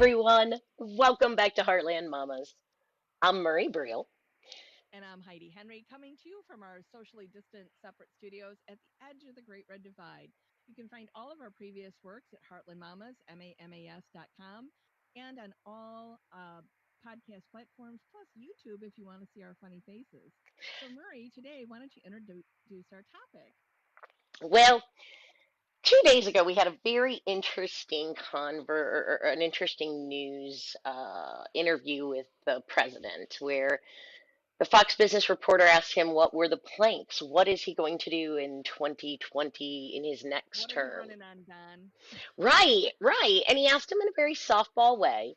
everyone. Welcome back to Heartland Mamas. I'm Murray Briel. And I'm Heidi Henry, coming to you from our socially distant separate studios at the edge of the Great Red Divide. You can find all of our previous works at Heartland Mamas, MAMAS.com, and on all podcast platforms, plus YouTube if you want to see our funny faces. So, Murray, today, why don't you introduce our topic? Well, 2 days ago we had a very interesting an interesting news interview with the president, where the Fox Business reporter asked him what were the planks. What is he going to do in 2020 in his next What are you term? running on, Don? Right, right. And he asked him in a very softball way.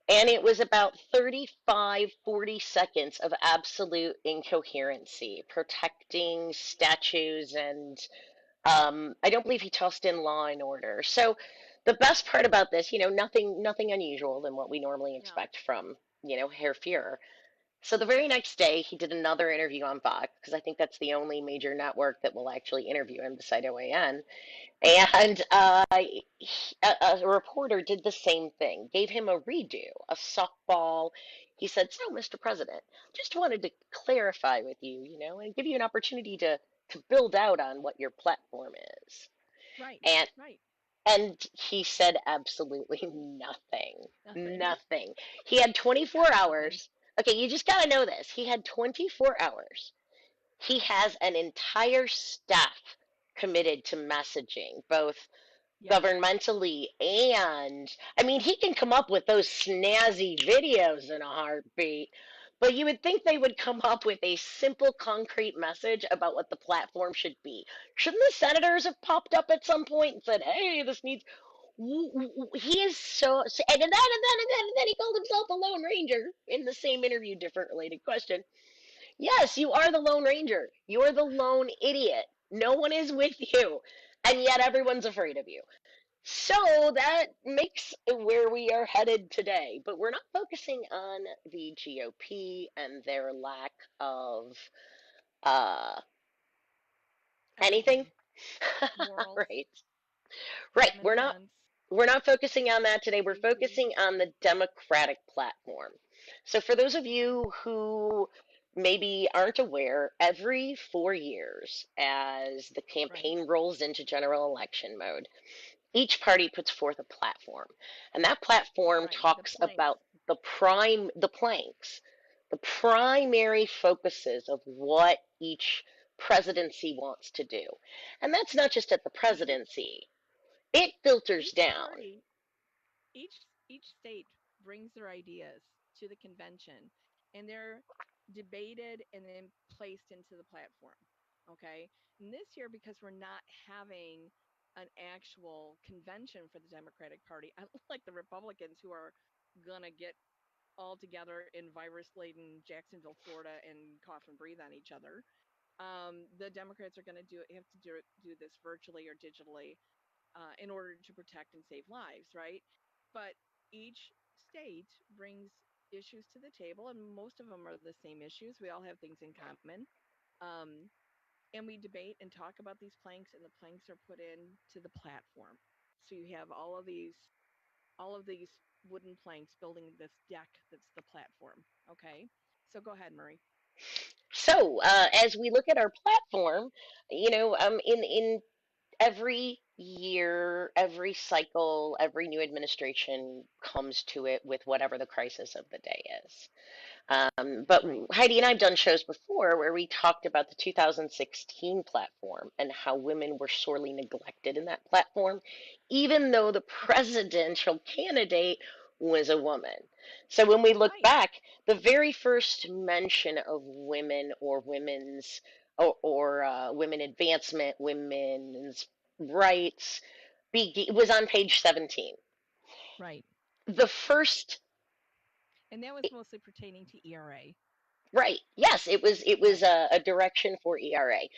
And it was about 35, 40 seconds of absolute incoherency, protecting statues, and I don't believe he tossed in Law and Order. So the best part about this, nothing unusual than what we normally No. expect from, Herr Fuhrer. So the very next day, he did another interview on Fox, because I think that's the only major network that will actually interview him beside OAN. And a reporter did the same thing, gave him a redo, a softball. He said, "So, Mr. President, just wanted to clarify with you, and give you an opportunity to build out on what your platform is." Right, And right. and he said absolutely nothing. Nothing. Nothing. He had Got 24 nothing. hours. Okay, you just got to know this. He had 24 hours. He has an entire staff committed to messaging, both Yes. governmentally, and I mean, he can come up with those snazzy videos in a heartbeat, but you would think they would come up with a simple concrete message about what the platform should be. Shouldn't the senators have popped up at some point and said, "Hey, this needs"? He is and then he called himself a lone ranger in the same interview, different related question. Yes, you are the Lone Ranger. You're the lone idiot. No one is with you, and yet everyone's afraid of you. So that makes where we are headed today. But we're not focusing on the GOP and their lack of uh, anything. Everything. Morals, Right. Right. common We're not sense, we're not focusing on that today. We're safety. focusing on the Democratic platform. So for those of Okay. you who maybe aren't aware, every 4 years, as the Right. campaign rolls into general election mode, each party puts forth a platform. And that platform Right. The talks planks. about the planks, the primary focuses of what each presidency wants to do. And that's not just at the And presidency. It filters each down. party, each state brings their ideas to the convention, and they're debated and then placed into the platform. Okay. And this year, because we're not having an actual convention for the Democratic Party, unlike the Republicans who are gonna get all together in virus laden Jacksonville, Florida, and cough and breathe on each other. The Democrats are going to have to do this virtually or digitally in order to protect and save lives, right? But each state brings issues to the table, and most of them are the same issues. We all have things in common. Um, and we debate and talk about these planks, and the planks are put into the platform. So you have all of these wooden planks building this deck that's the platform. Okay. So go ahead, Murray. So, as we look at our platform, in every year, every cycle, every new administration comes to it with whatever the crisis of the day is. But Right. Heidi and I have done shows before where we talked about the 2016 platform and how women were sorely neglected in that platform, even though the presidential candidate was a woman. So when we look Right. back, the very first mention of women or women advancement, women's rights, was on page 17. Right. The first And that was mostly pertaining to ERA. Right. Yes, it was Right. a direction for ERA.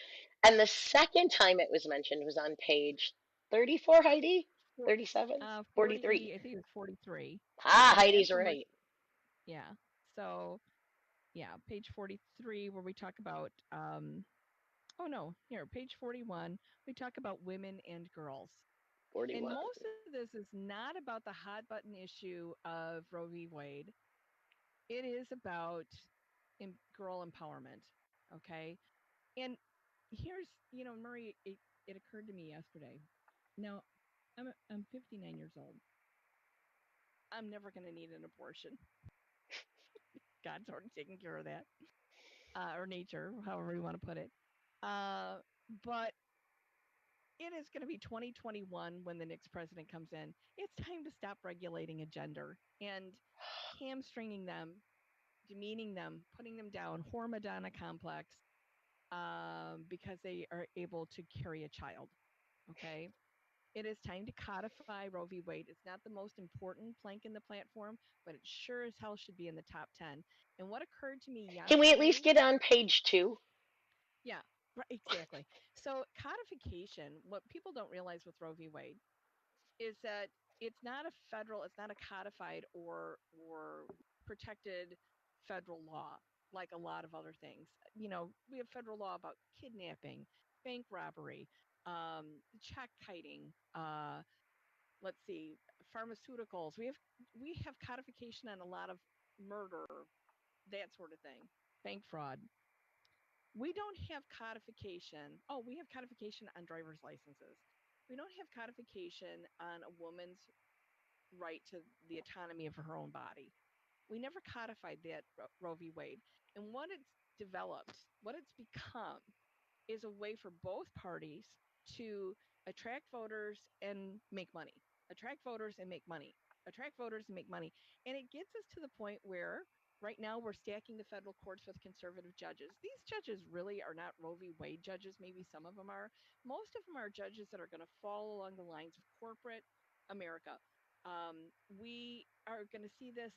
And the second time it was mentioned was on page 34, Heidi? For 37? 43. 40, I think it was 43. Ah, And Heidi's that's when we're, right. yeah. So, yeah, page 43, where we talk about, oh no, here, page 41, we talk about women and girls. 41. And most of this is not about the hot button issue of Roe v. Wade. It is about girl empowerment. Okay. And here's, Murray, it occurred to me yesterday. Now, I'm 59 years old. I'm never going to need an abortion. God's already taken care of that, or nature, however you want to put it. Uh, but it is going to be 2021 when the next president comes in. It's time to stop regulating a gender and hamstringing them, demeaning them, putting them down, Madonna complex, because they are able to carry a child. Okay. It is time to codify Roe v. Wade. It's not the most important plank in the platform, but it sure as hell should be in the top 10. And what occurred to me Can we at least yesterday, get on page two? yeah, right, exactly. So, codification, what people don't realize with Roe v. Wade is that it's not a codified or protected federal law like a lot of other things. We have federal law about kidnapping, bank robbery, check kiting, let's see, pharmaceuticals. We have codification on a lot of murder, that sort of thing, bank fraud. We don't have codification. Oh, we have codification on driver's licenses. We don't have codification on a woman's right to the autonomy of her own body. We never codified that Roe v. Wade. And what it's developed, what it's become, is a way for both parties to attract voters and make money, attract voters and make money, attract voters and make money. And it gets us to the point where right now we're stacking the federal courts with conservative judges. These judges really are not Roe v. Wade judges. Maybe some of them are. Most of them are judges that are going to fall along the lines of corporate America. We are going to see this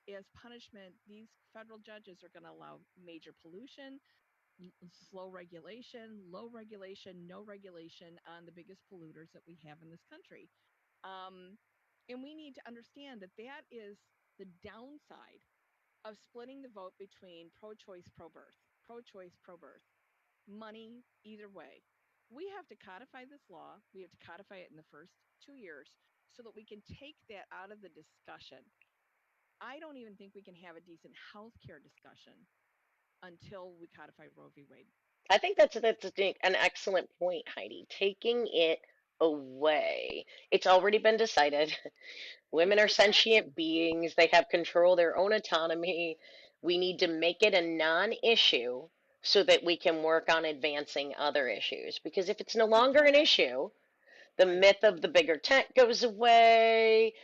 as punishment. These federal judges are going to allow major pollution, slow regulation, low regulation, no regulation on the biggest polluters that we have in this country. Um, and we need to understand that that is the downside of splitting the vote between pro choice, pro birth, money, either way. We have to codify this law. We have to codify it in the first 2 years so that we can take that out of the discussion. I don't even think we can have a decent healthcare discussion until we codify Roe v. Wade. I think that's an excellent point, Heidi. Taking it away. It's already been decided. Women are Exactly. sentient beings. They have control of their own autonomy. We need to make it a non-issue so that we can work on advancing other issues. Because if it's no We longer an cannot, issue, the right. myth of the bigger tent goes away.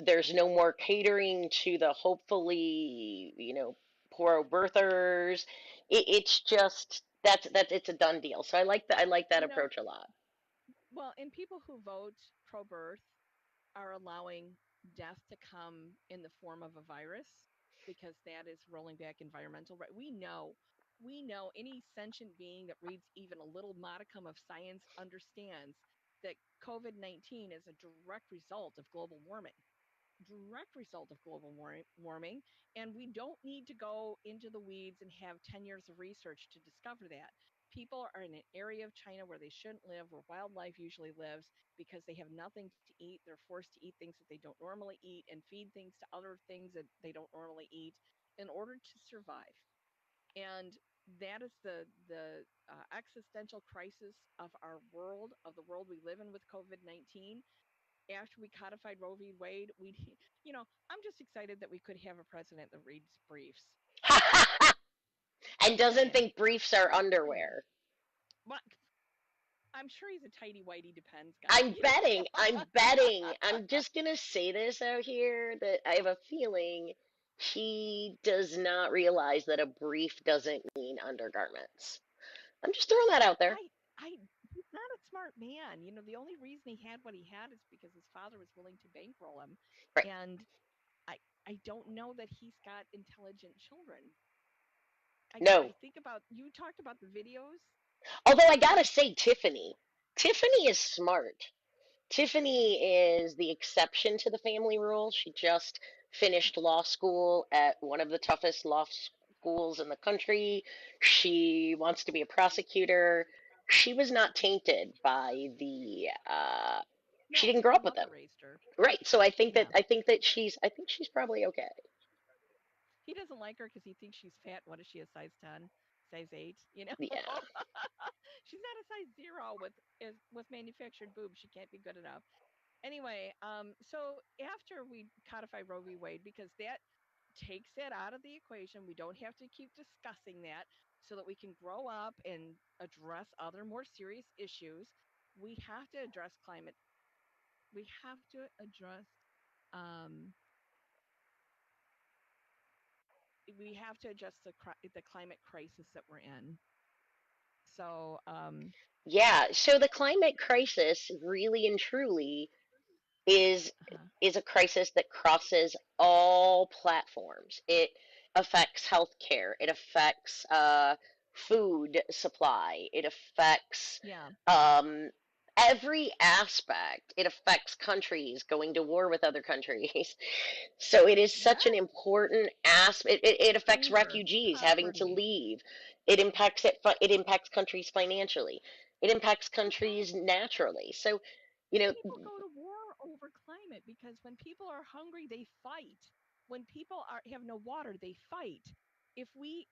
There's no more catering to the hopefully, poor birthers. It's just that's it's a done deal. So I like that You know, approach a lot. well, and people who vote pro birth are allowing death to come in the form of a virus because that is rolling back environmental right. We know any sentient being that reads even a little modicum of science understands that COVID-19 is a direct result of global warming. Direct result of global warming. And we don't need to go into the weeds and have 10 years of research to discover that. People are in an area of China where they shouldn't live, where wildlife usually lives, because they have nothing to eat. They're forced to eat things that they don't normally eat and feed things to other things that they don't normally eat in order to survive. And that is the existential crisis of our world, of the world we live in with COVID-19. After we codified Roe v. Wade, I'm just excited that we could have a president that reads briefs. And Just doesn't saying. think briefs are Just saying. underwear. But I'm sure he's a tidy whitey depends guy. I'm betting. I'm betting. I'm just gonna say this out here that I have a feeling he does not realize that a brief doesn't mean undergarments. I'm just throwing that out there. I, I, he's not a smart man. The only reason he had what he had is because his father was willing to bankroll him. Right. And I, I don't know that he's got intelligent children. I No. think about, you talked about the videos. Although I gotta say, Tiffany. Tiffany is smart. Tiffany is the exception to the family rule. She just finished law school at one of the toughest law schools in the country. She wants to be a prosecutor. she was not tainted by the she No, didn't because grow her up with mother them. raised her. Right. So Yeah. I think she's probably okay. He doesn't like her because he thinks she's fat. What is she, a size 10, size 8? You know, Yeah. she's not a size 0 with manufactured boobs. She can't be good enough. Anyway, so after we codify Roe v. Wade, because that takes it out of the equation, we don't have to keep discussing that, so that we can grow up and address other more serious issues. We have to address climate. We have to address. Um, we have to address the climate crisis that we're in. So, Yeah. So the climate crisis really and truly is uh, is a crisis that crosses all platforms. It affects healthcare. It affects food supply. It affects yeah, um, every aspect. It affects countries going to war with other countries. So it is such an yes, important aspect. It affects hunger, refugees having to poverty. leave. It impacts countries financially. It impacts Okay. countries naturally. So, you know, People go to war over climate because when people are hungry, they fight. When people have no water, they fight. If we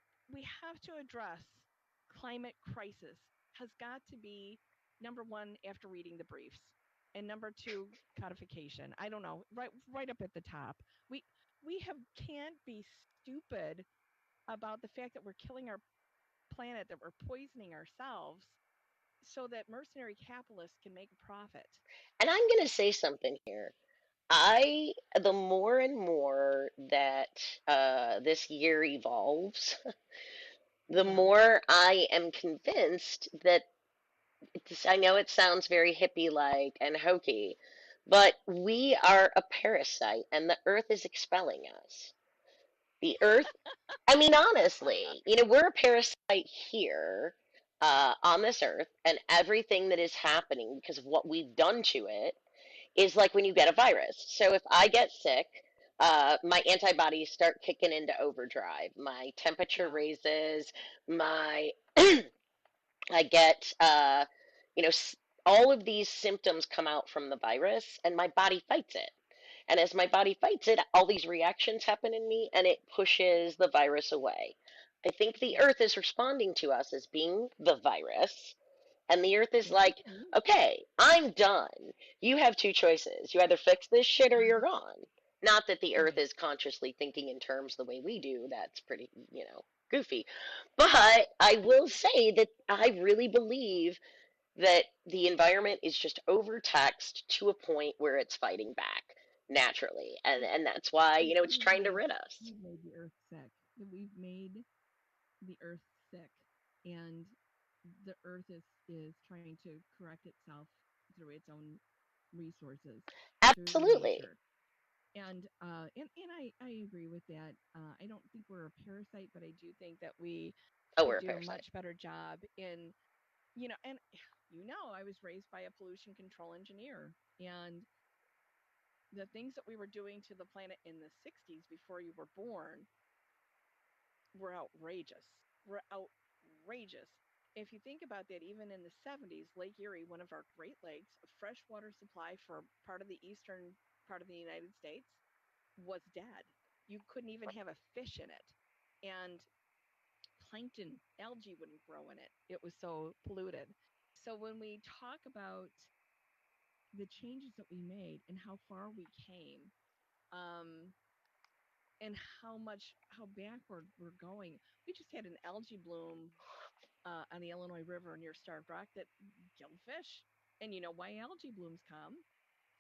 have to address climate crisis has got to be number one after reading the briefs, and number two, codification. I don't know, right up at the top. We we have can't be stupid about the fact that we're killing our planet, that we're poisoning ourselves so that mercenary capitalists can make a profit. and I'm going to say something here. The more and more that this year evolves, the Yeah. more I am convinced that I know it sounds very hippie like and hokey, but we are a parasite and the earth is expelling us. The earth, I mean, honestly, we're a parasite here on this earth, and everything that is happening because of what we've done to it is like when you get a virus. So if I get sick, my antibodies start kicking into overdrive. My temperature Yeah. raises. My I get, all of these symptoms come out from the virus, and my body fights it. And as my body fights it, all these reactions happen in me, and it pushes the virus away. I think the Yes. Earth is responding to us as being the virus, and the Earth is like, Maybe. okay, I'm done. You have two choices. You either fix this shit or you're Mhm. gone. Not that the Earth Right. is consciously thinking in terms the way we do. That's pretty, goofy. But I will say that I really believe that the environment is just overtaxed to a point where it's fighting back naturally. And that's why, We, it's trying to rid us. we've made the earth sick. We've made the earth sick, and the earth is trying to correct itself through its own resources, through Absolutely. nature. And I agree with that. I don't think we're a parasite, but I do think that we Oh, we're could a do a parasite. much better job in, and I was raised by a pollution control engineer, and the things that we were doing to the planet in the 60s before you were born were outrageous. Were outrageous. If you think about that, even in the 70s, Lake Erie, one of our Great Lakes, a freshwater supply for part of the eastern part of the United States, was dead. You couldn't even have a fish in it. And plankton, algae wouldn't grow in it. It was so polluted. So when we talk about the changes that we made and how far we came, um, and how backward we're going. We just had an algae bloom on the Illinois River near Starved Rock that killed fish. And you know why algae blooms come?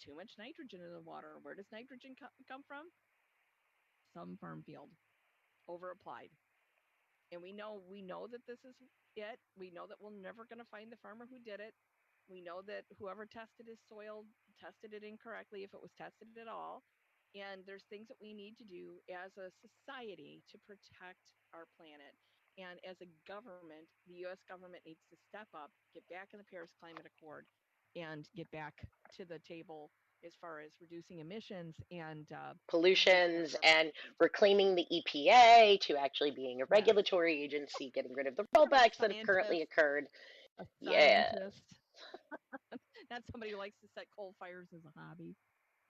Too much nitrogen in the water. Where does nitrogen come from? Some farm field over applied. And we know that this is it. We know that we're never going to find the farmer who did it. We know that whoever tested his soil tested it incorrectly, if it was tested at all. And there's things that we need to do as a society to protect our planet. And as a government, the US government needs to step up, get back in the Paris Climate Accord, and get back to the table as far as reducing emissions and reducing our Pollutions carbon and emissions. reclaiming the EPA to actually being a Yes. regulatory agency, getting rid of the We have a rollbacks that have currently scientist. occurred. a Yeah. scientist, not somebody who likes to set coal fires as a hobby.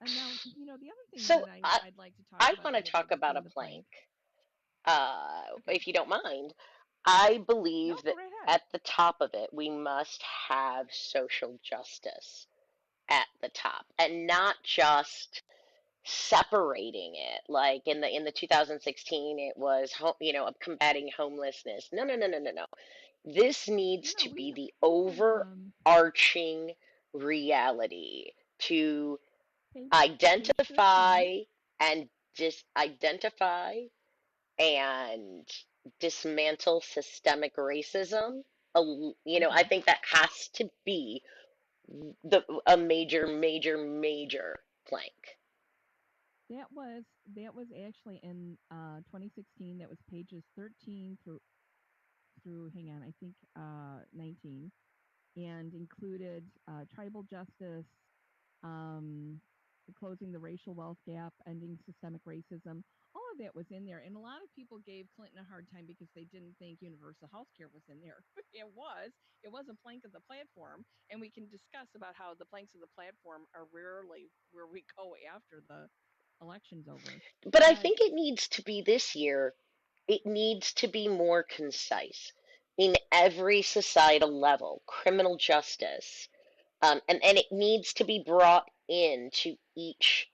And now, the other thing So that I'd like to talk I about want a to little bit talk with about a doing the plank, plank. Okay. if you don't mind. I No, believe go that right ahead. at the top of it, we must have social justice at the top, and not just separating it like in the 2016 it was combating homelessness. No, no, no, no, no, no. This No, needs no, to be the we have overarching reality to they should be. identify and disidentify and dismantle systemic racism. I Hmm. think that has to be a major, major, major plank. That was actually in 2016. That was pages 13 through hang on, I think 19, and included tribal justice, um, closing the racial wealth gap, ending systemic racism. All of that was in there. And a lot of people gave Clinton a hard time because they didn't think universal health care was in there. it was. It was a plank of the platform. And we can discuss about how the planks of the platform are rarely where we go after the election's over. But I But think it needs to be this year, it needs to be more concise in every societal level, criminal justice, and it needs to be brought into each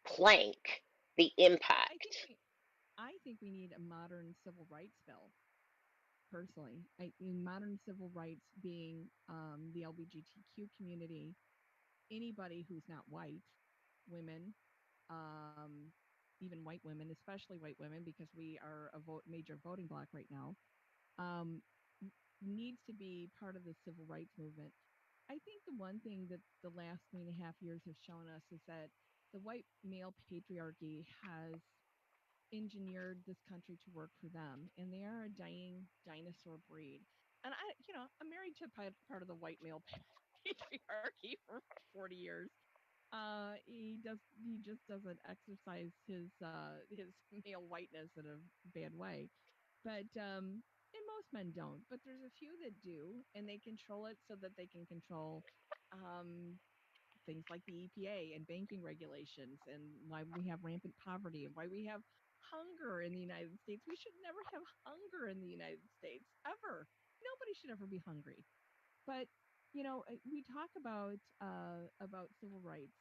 plank, the I think impact. we I think we need a modern civil rights bill. Personally, in modern civil rights being the LGBTQ community, anybody who's not white, women, um, even white women, especially white women, because we are a major voting bloc right now, um, needs to be part of the civil rights movement. I think the one thing that the last 3.5 years have shown us is that the white male patriarchy has engineered this country to work for them, and they are a dying dinosaur breed. And I'm married to part of the white male patriarchy for 40 years. He just doesn't exercise his male whiteness in a bad way, but and most men don't. But there's a few that do, and they control it so that they can control um, things like the EPA and banking regulations, and why we have rampant poverty and why we have hunger in the United States. We should never have hunger in the United States ever. Nobody should ever be hungry. But we talk about civil rights,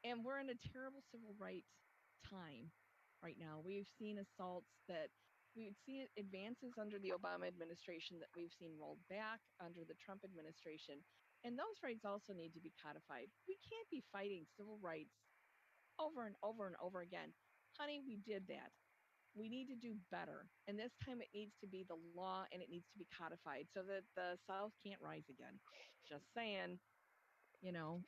and we're in a terrible civil rights time right now. We've seen assaults that we've seen advances under the Obama administration that we've seen rolled back under the Trump administration. And those rights also need to be codified. We can't be fighting civil rights over and over and over again. Honey, we did that. We need to do better. And this time it needs to be the law and it needs to be codified so that the South can't rise again. Just saying.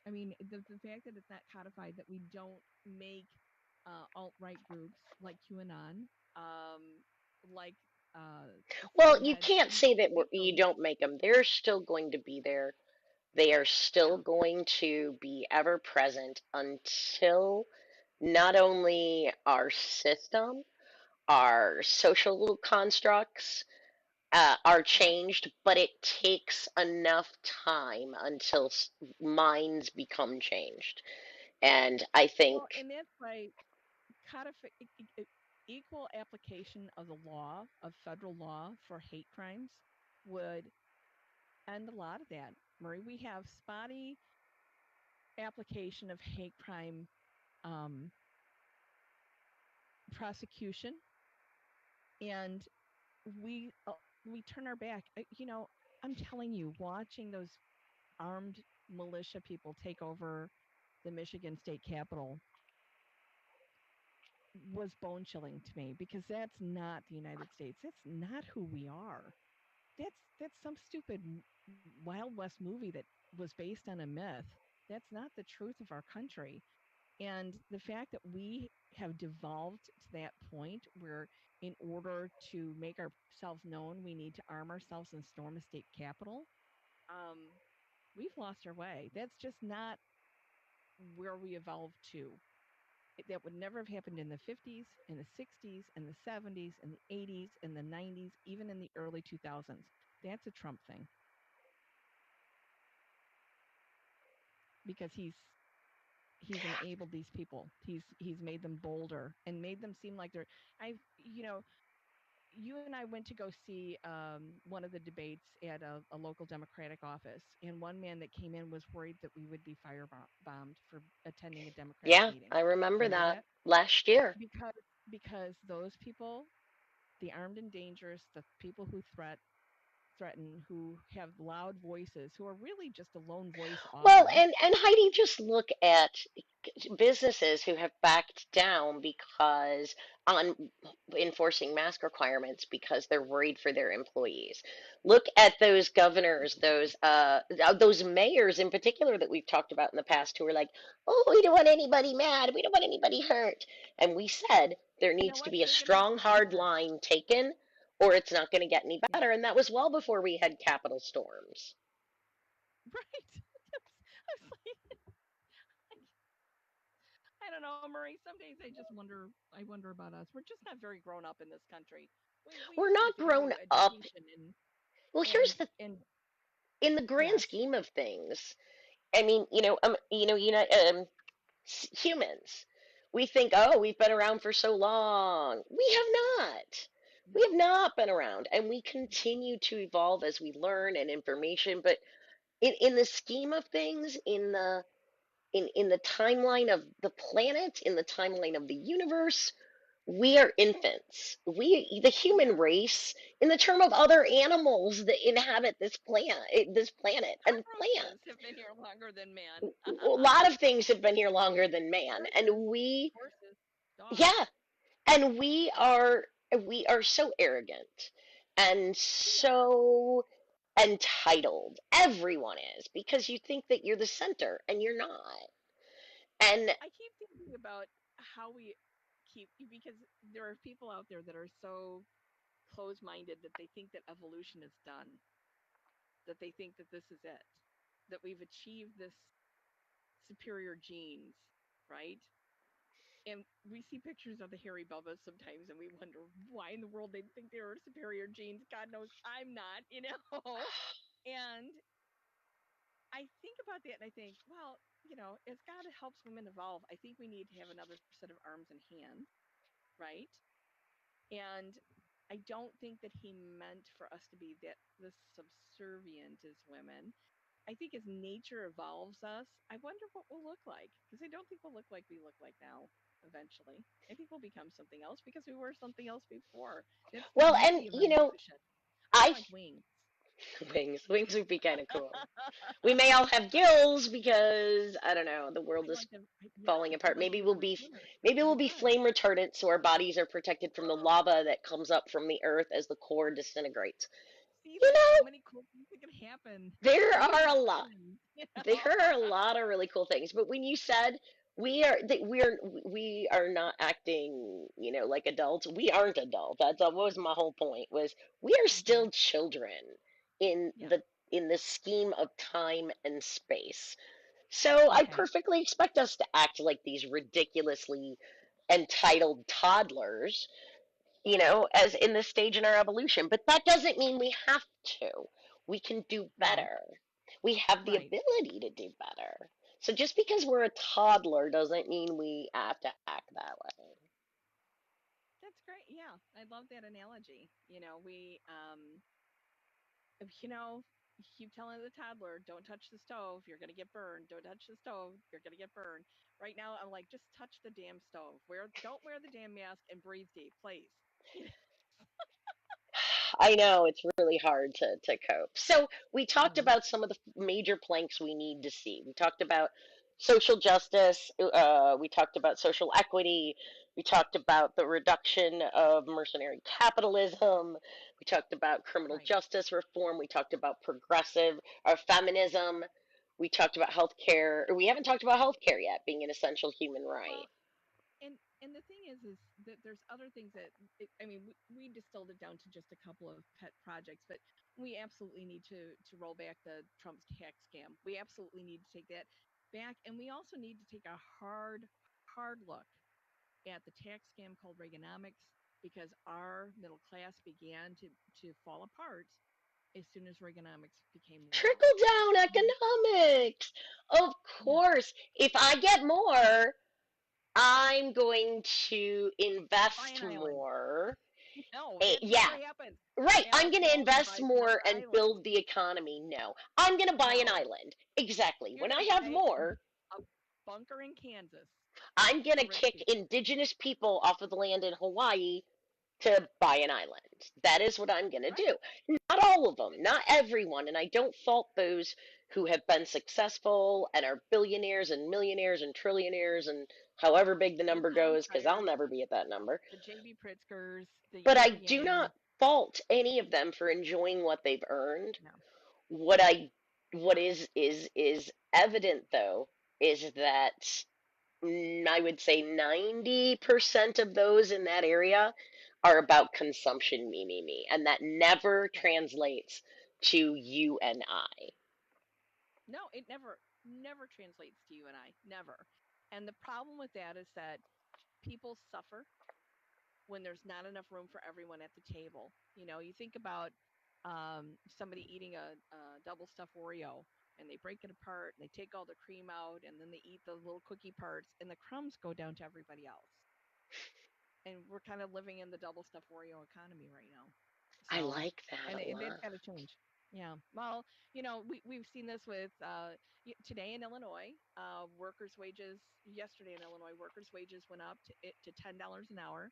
I mean, the fact that it's not codified, that we don't make alt right groups like QAnon, like Well, you skinheads, can't we say don't that make you those. don't make them. They're still going to be there. They are still Yeah. going to be ever present until not only our system, our social constructs are Yep. changed, but it takes enough time until minds become changed. And I Well, think, and that's why equal application of the law, of federal law for hate crimes would end a lot of that. Marie, we have spotty application of hate crime um, prosecution, and we turn our back. I'm telling you, watching those armed militia people take over the Michigan State Capitol was bone chilling to me because that's not the United States. That's not who we are. That's some stupid Wild West movie that was based on a myth. That's not the truth of our country. And the fact that we have devolved to that point where, in order to make ourselves known, we need to arm ourselves and storm a state capitol, um, we've lost our way. That's just not where we evolved to. That would never have happened in the 50s, in the 60s, in the 70s, in the 80s, in the 90s, even in the early 2000s. That's a Trump thing because he's enabled these people. He's made them bolder and made them seem like they're I you know, you and I went to go see one of the debates at a local Democratic office, and one man that came in was worried that we would be firebombed for attending a Democratic Yeah, meeting. I remember Remember that that? last year. Because those people, the armed and dangerous, the people who threaten, who have loud voices, who are really just a lone voice Well, often. and Heidi, just look at businesses who have backed down because on enforcing mask requirements because they're worried for their employees. Look at those governors, those mayors in particular that we've talked about in the past who are like, "Oh, we don't want anybody mad. We don't want anybody hurt." And we said there You know needs to what? be a They're going to have strong, to do hard that. line taken, or it's not going to get any Yeah. better. And that was well before we had capital storms. Right. I was like, I don't know, Murray. Some days I just wonder. I wonder about us. We're just not very grown up in this country. We We're used to not grown value up. education Well, and here's the and in the grand yes, scheme of things. I mean, humans. We think, oh, we've been around for so long. We have not. We have no, not been around, and we continue to evolve as we learn and information. But in the scheme of things, in the timeline of the planet, in the timeline of the universe, we are infants. The we human are. race, in the term of other animals that inhabit this planet and plant. Cockroaches have been here longer than man. A lot of things have been here longer than man, Horses, and horses, dogs. yeah, and we are so arrogant and We are. so entitled. Everyone is because you think that you're the center, and you're not. And I keep thinking about how we keep because there are people out there that are so close-minded that they think that evolution is done, that they think that this is it, that we've achieved this superior genes, right? And we see pictures of the hairy bubbas sometimes and we wonder why in the world they think they were superior genes. God knows I'm not, you know? And I think about that and I think, well, you know, as God helps women evolve, I think we need to have another set of arms and hands, right? And I don't think that he meant for us to be that this subservient as women. I think as nature evolves us, I wonder what we'll look like because I don't think we'll look like we look like now eventually. I think we'll become something else because we were something else before. That's the well, beauty and of evolution. I want I like wings. wings would be kind of cool. We may all have gills because I don't know, the world I'd is like to, falling yeah, I'd apart. like to be able to swim. Maybe we'll be Yes. flame retardant so our bodies are protected from the lava that comes up from the earth as the core disintegrates. See, You there's so know, many cool things that can happen. there We are need a lot. friends, you There know? are a lot of really cool things. But when you said we are not acting, like adults, we aren't adults. That was my whole point. Was we are Hmm. still children in Yeah. the scheme of time and space. So I Okay. perfectly expect us to act like these ridiculously entitled toddlers, as in this stage in our evolution. But that doesn't mean we have to. We can do Right. better. We have the Right. ability to do better. So just because we're a toddler doesn't mean we have to act that way. That's great. Yeah. I love that analogy. You know, you know, keep telling the toddler, don't touch the stove, you're going to get burned. Don't touch the stove, you're going to get burned. Right now, I'm like, just touch the damn stove. Don't wear the damn mask and breathe deep, please. You know? I know it's really hard to cope. So we talked Mhm. about some of the major planks we need to see. We talked about social justice. We talked about social equity. We talked about the reduction of mercenary capitalism. We talked about criminal Right. justice reform. We talked about progressive or feminism. We talked about healthcare. We haven't talked about healthcare yet being an essential human right. Well, and the thing is that there's other things that I mean we distilled it down to just a couple of pet projects, but we absolutely need to roll back the Trump's tax scam. We absolutely need to take that back, and we also need to take a hard look at the tax scam called Reaganomics because our middle class began to fall apart as soon as Reaganomics became law. Trickle down And economics. Of yeah, course. If I get more, I'm going to buy invest an island. more. No, that Yeah, never happens. right. I'm Alex going to Walsh invest buys another more and island. build the economy. No, I'm going to buy an No, island. Exactly. you're When I gonna have buy more, a bunker in Kansas I'm going for to rich kick people. indigenous people off of the land in Hawaii to buy an island. That is what I'm going to Right. do. Not all of them, not everyone, and I don't fault those who have been successful and are billionaires and millionaires and trillionaires and however big the The number Tom goes, because I'll Steiders, never be at that number. the J.B. Pritzkers, the But yin I and do not yang. fault any of them for enjoying what they've earned. No, What I what is evident though is that I would say 90% of those in that area are about consumption, me, me, me. And that never yeah, translates to you and I. no, it never translates to you and I, never. And the problem with that is that people suffer when there's not enough room for everyone at the table. You know, you think about somebody eating a double stuffed Oreo and they break it apart and they take all the cream out and then they eat the little cookie parts and the crumbs go down to everybody else. And we're kind of living in the double stuffed Oreo economy right now. I So, like that and a that's lot. got to change. Yeah. Well, we've seen this with today in Illinois, workers' wages. Yesterday in Illinois, workers' wages went up to $10 an hour.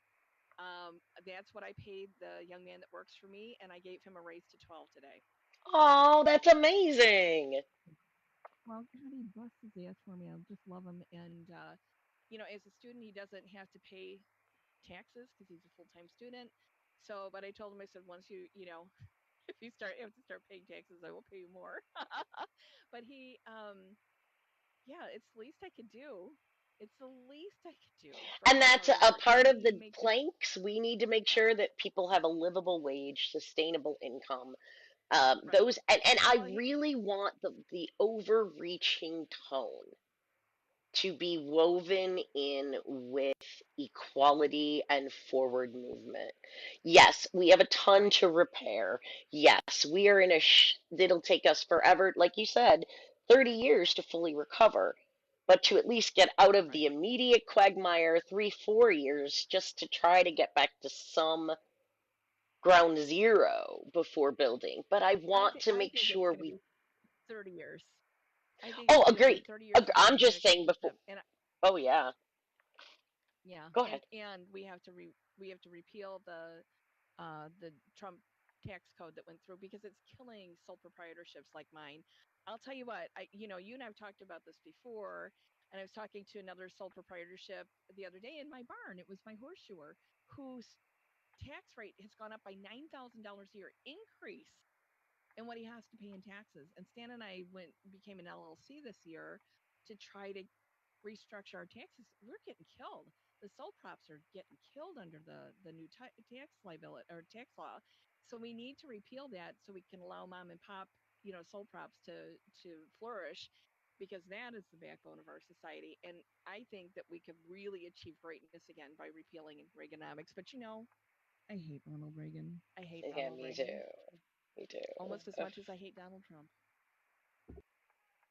That's what I paid the young man that works for me, and I gave him a raise to 12 today. Oh, that's So, amazing. well, God, he busts his ass for me. I just love him. And as a student, he doesn't have to pay taxes because he's a full time student. So, but I told him, I said, once if you have to start paying taxes, I will pay you more. But yeah, it's the least I could do. It's the least I could do for And how that's hard I a work. part And of he the makes it, planks. We need to make yeah, sure that people have a livable wage, sustainable income. right. Those and I Well, really want the overreaching tone to be woven in with equality and forward movement. Yes, we have a ton right. to repair. Yes, we are in it'll take us forever, like you said, 30 years to fully recover. But to at least get out of the Right. immediate quagmire, 3, 4 years, just to try to get back to some ground zero before building. But I want to I make think it's sure going to we. be 30 years. I think Oh, it's going to be agreed. 30 years before I'm we get just a saying cruise before. ship. And Oh, yeah. yeah, Go ahead. and we have to repeal the Trump tax code that went through because it's killing sole proprietorships like mine. I'll tell you what, you and I've talked about this before, and I was talking to another sole proprietorship the other day in my barn. It was my horseshoer whose tax rate has gone up by $9,000 a year increase in what he has to pay in taxes. And Stan and I became an LLC this year to try to restructure our taxes. We're getting killed. The sole props are getting killed under the new tax liability or tax law. So we need to repeal that so we can allow mom and pop, sole props to flourish because that is the backbone of our society. And I think that we could really achieve greatness again by repealing Reaganomics. But I hate Ronald Reagan. I hate Yeah, Ronald me Reagan too. Me too. almost as Ugh. much as I hate Donald Trump.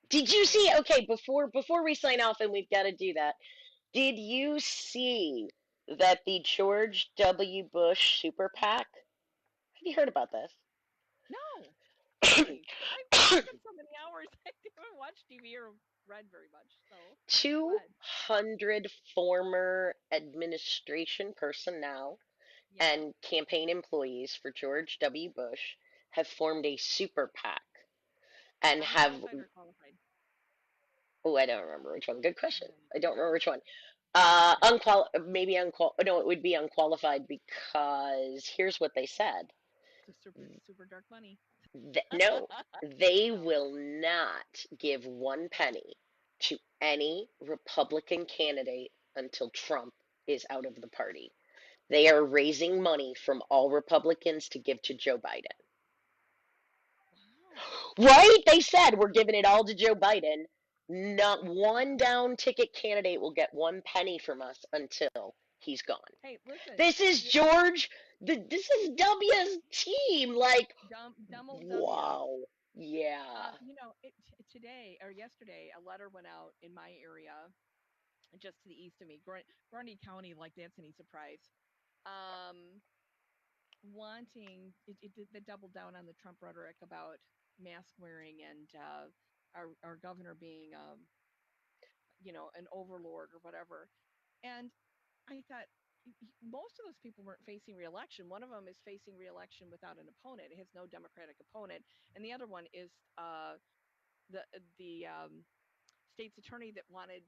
Did you So see? Okay, before we sign off, and we've got to do that. Did you see that the George W. Bush super PAC? Have you heard about this? no, why? I'm working so many hours. I haven't watched TV or read very much. So go ahead. 200 former administration personnel Yeah. and campaign employees for George W. Bush have formed a super PAC and have. Unqualified or qualified? Oh, I don't remember which one. Good question. I don't I either. don't remember which one. Okay. Maybe no, it would be unqualified because here's what they said. So super dark money. No, they No. will not give one penny to any Republican candidate until Trump is out of the party. They are raising money from all Republicans to give to Joe Biden. Wow. Right? They said we're giving it all to Joe Biden. Not one down ticket candidate will get one penny from us until. he's gone. Hey, listen, This is you, George. This is W's team. Like, dumb old W. wow. Yeah. Today or yesterday, a letter went out in my area, just to the east of me, Grundy County. Like that's any surprise. Um, wanting it doubled down on the Trump rhetoric about mask wearing and our governor being an overlord or whatever. And I thought most of those people weren't facing reelection. One of them is facing reelection without an opponent. It has no Democratic opponent, and the other one is the state's attorney that wanted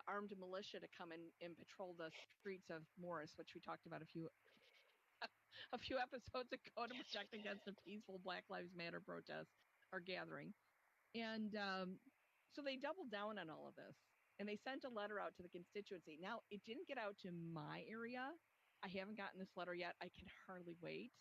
armed militia to come and patrol the streets of Morris, which we talked about a few episodes ago, to protect against a peaceful Black Lives Matter protest or gathering. And so they doubled down on all of this and they sent a letter out to the constituency. Now, it didn't get out to my area. I haven't gotten this letter yet. I can hardly wait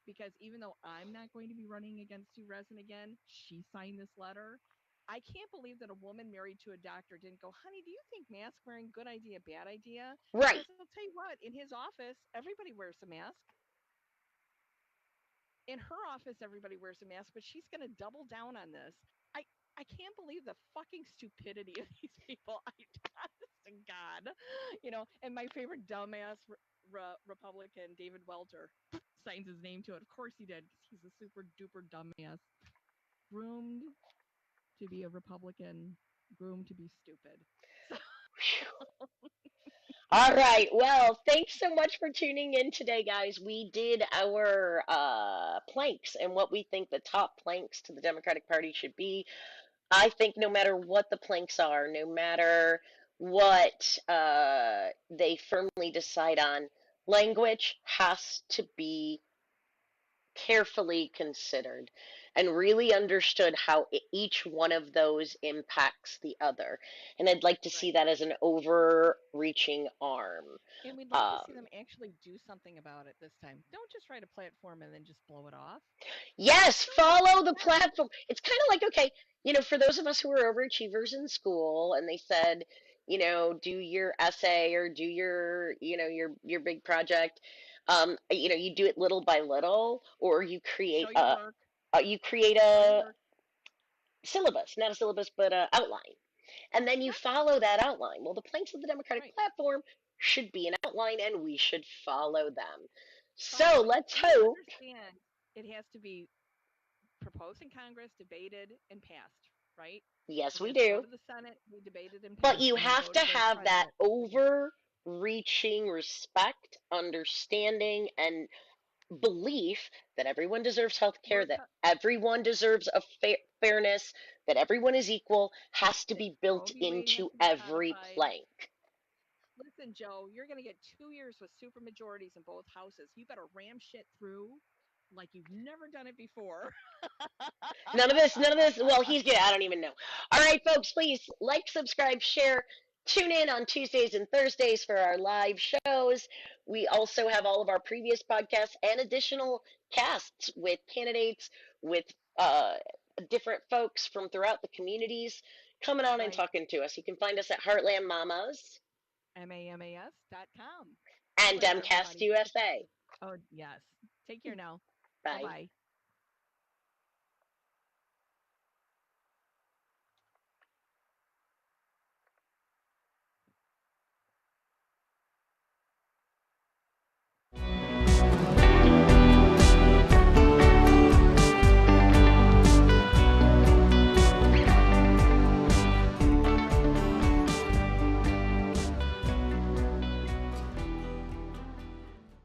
because even though I'm not going to be running against Sue Resin again, she signed this letter. I can't believe that a woman married to a doctor didn't go, honey, do you think mask wearing good idea, bad idea? Right. Because I'll tell you what, in his office, everybody wears a mask. In her office, everybody wears a mask, but she's going to double down on this. I I can't believe the fucking stupidity of these people. I honest to God, And my favorite dumbass Republican, David Welter, signs his name to it. Of course he did, because he's a super duper dumbass, groomed to be a Republican, groomed to be stupid. So All right. Well, thanks so much for tuning in today, guys. We did our planks and what we think the top planks to the Democratic Party should be. I think no matter what the planks are, no matter what they firmly decide on, language has to be carefully considered and really understood how each one of those impacts the other. And I'd like to see right. that as an overreaching arm. And we'd like to Um, see them actually do something about it this time. Don't just write a platform and then just blow it off. yes, Show some follow the steps. platform. It's kind of like, okay, for those of us who were overachievers in school and they said, do your essay or do your big project. You do it little by little, or you Show create your a work. you create Show your a work. syllabus, not a syllabus, but a outline. And then you Yep. follow that outline. Well, the planks of the Democratic Right. platform should be an outline and we should follow them. So Follow it. let's We hope, understand it has to be proposed in Congress, debated, and passed, right? yes, It we has to go do, to the Senate, be debated and but passed, you and then have go to to the have that president for signature. overreaching respect, understanding, and belief that everyone deserves health care, We're that co- everyone deserves a fairness, that everyone is equal, has to that be built Roe v. Wade has into to be every codified. plank. Listen, Joe, you're going to get 2 years with super majorities in both houses. You better ram shit through like you've never done it before. None of this, none of this. Well, he's good. I don't even know. All right, folks, please like, subscribe, share. Tune in on Tuesdays and Thursdays for our live shows. We also have all of our previous podcasts and additional casts with candidates, with uh, different folks from throughout the communities coming on and Right. talking to us. You can find us at Heartland Mamas MAMAS.com. See you and later, Demcast everybody. USA. Oh, yes. Take care now. Bye Bye. bye.